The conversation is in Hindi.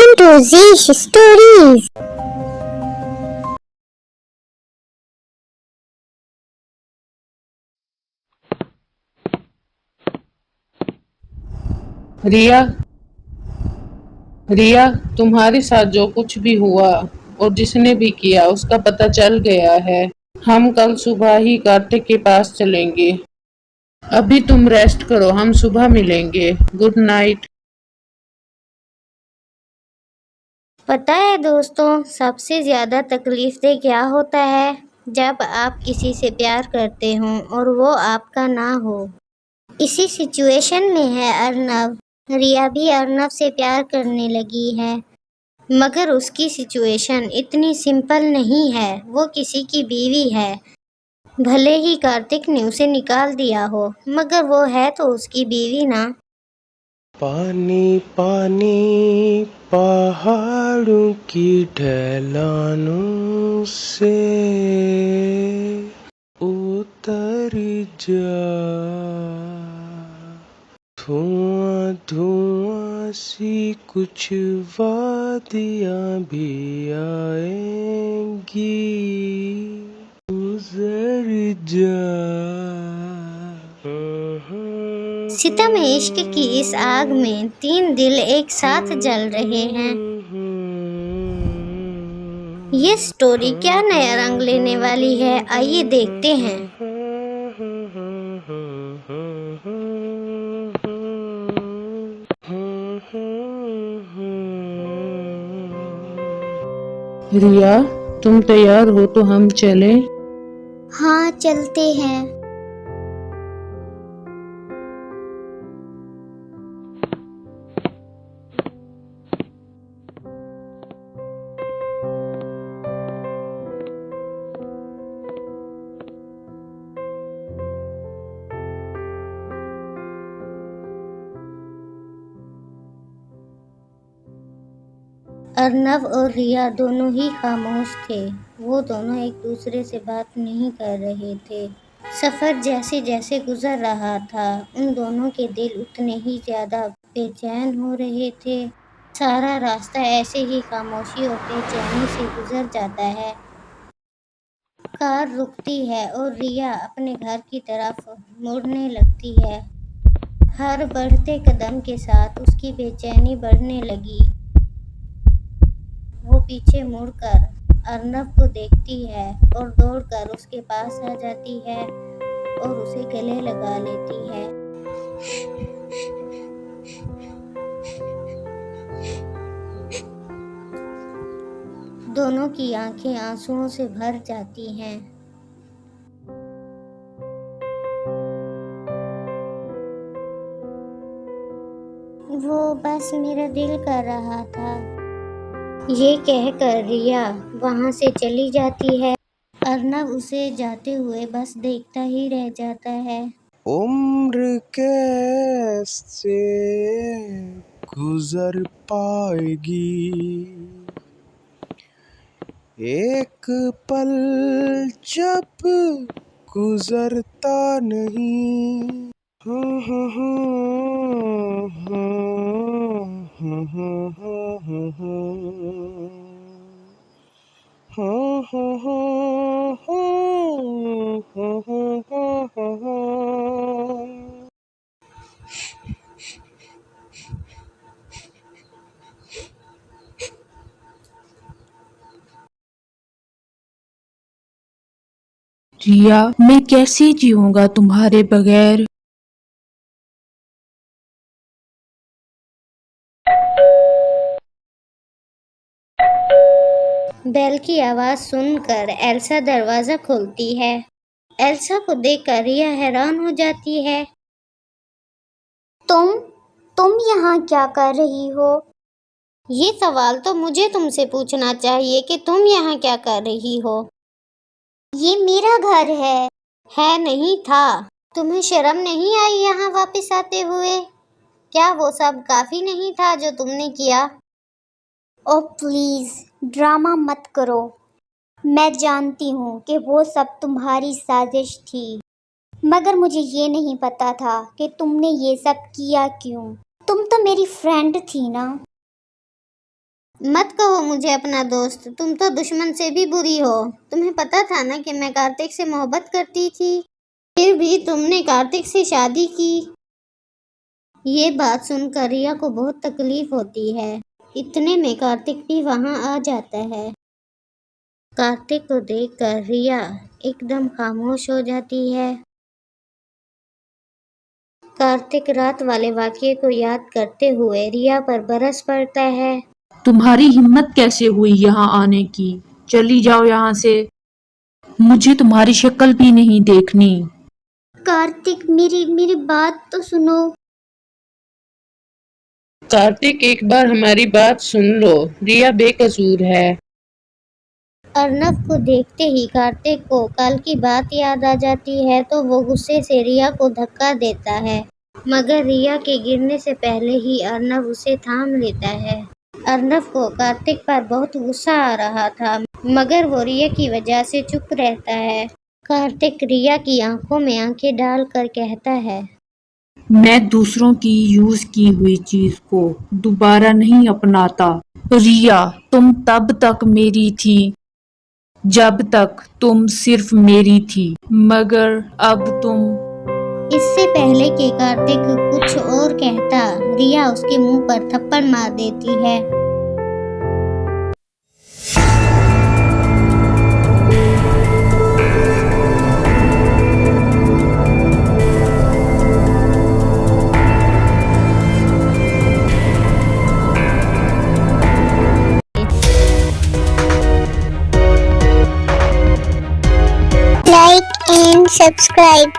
Welcome to Zish Stories. रिया, रिया, तुम्हारे साथ जो कुछ भी हुआ और जिसने भी किया उसका पता चल गया है। हम कल सुबह ही कार्तिक के पास चलेंगे। अभी तुम रेस्ट करो, हम सुबह मिलेंगे। Good night. पता है दोस्तों, सबसे ज़्यादा तकलीफ़देह क्या होता है? जब आप किसी से प्यार करते हो और वो आपका ना हो। इसी सिचुएशन में है अर्नव। रिया भी अर्नव से प्यार करने लगी है, मगर उसकी सिचुएशन इतनी सिंपल नहीं है। वो किसी की बीवी है। भले ही कार्तिक ने उसे निकाल दिया हो, मगर वो है तो उसकी बीवी ना। पानी पानी पहाड़ों की ढलानों से उतर जा, धुआं धुआं सी कुछ वादियां भी आएंगी, गुजर जा। सितम इश्क की इस आग में 3 दिल एक साथ जल रहे हैं। ये स्टोरी क्या नया रंग लेने वाली है, आइए देखते हैं। रिया, तुम तैयार हो तो हम चलें? हाँ, चलते हैं। अर्नव और रिया दोनों ही खामोश थे। वो दोनों एक दूसरे से बात नहीं कर रहे थे। सफ़र जैसे जैसे गुजर रहा था, उन दोनों के दिल उतने ही ज़्यादा बेचैन हो रहे थे। सारा रास्ता ऐसे ही खामोशी और बेचैनी से गुजर जाता है। कार रुकती है और रिया अपने घर की तरफ मुड़ने लगती है। हर बढ़ते कदम के साथ उसकी बेचैनी बढ़ने लगी। वो पीछे मुड़कर अर्नव को देखती है और दौड़कर उसके पास आ जाती है और उसे गले लगा लेती है। दोनों की आंखें आंसुओं से भर जाती हैं। वो बस मेरा दिल कर रहा था, ये कहकर रिया वहां से चली जाती है। अर्नव उसे जाते हुए बस देखता ही रह जाता है। उम्र कैसे गुजर पाएगी, एक पल जब गुजरता नहीं। रिया, मैं कैसे जीऊंगा तुम्हारे बगैर? बेल की आवाज सुनकर एल्सा दरवाजा खोलती है। एल्सा को देखकर रिया हैरान हो जाती है। तुम यहाँ क्या कर रही हो? ये सवाल तो मुझे तुमसे पूछना चाहिए कि तुम यहाँ क्या कर रही हो। ये मेरा घर है। है नहीं था। तुम्हें शर्म नहीं आई यहाँ वापस आते हुए? क्या वो सब काफी नहीं था जो तुमने किया? ओ प्लीज, ड्रामा मत करो। मैं जानती हूँ कि वो सब तुम्हारी साजिश थी, मगर मुझे ये नहीं पता था कि तुमने ये सब किया क्यों। तुम तो मेरी फ्रेंड थी ना। मत कहो मुझे अपना दोस्त, तुम तो दुश्मन से भी बुरी हो। तुम्हें पता था ना कि मैं कार्तिक से मोहब्बत करती थी, फिर भी तुमने कार्तिक से शादी की। ये बात सुनकर रिया को बहुत तकलीफ होती है। इतने में कार्तिक भी वहां आ जाता है। कार्तिक को देखकर रिया एकदम खामोश हो जाती है। कार्तिक रात वाले वाकये को याद करते हुए रिया पर बरस पड़ता है। तुम्हारी हिम्मत कैसे हुई यहाँ आने की? चली जाओ यहाँ से, मुझे तुम्हारी शक्ल भी नहीं देखनी। कार्तिक मेरी बात तो सुनो। कार्तिक, एक बार हमारी बात सुन लो, रिया बेकसूर है। अर्नव को देखते ही कार्तिक को कल की बात याद आ जाती है, तो वो गुस्से से रिया को धक्का देता है, मगर रिया के गिरने से पहले ही अर्नव उसे थाम लेता है। अर्नव को कार्तिक पर बहुत गुस्सा आ रहा था, मगर वो रिया की वजह से चुप रहता है। कार्तिक रिया की आंखों में आंखें डालकर कहता है, मैं दूसरों की यूज की हुई चीज को दोबारा नहीं अपनाता। रिया, तुम तब तक मेरी थी जब तक तुम सिर्फ मेरी थी, मगर अब तुम। इससे पहले कि कार्तिक कुछ और कहता, रिया उसके मुंह पर थप्पड़ मार देती है। Like and subscribe.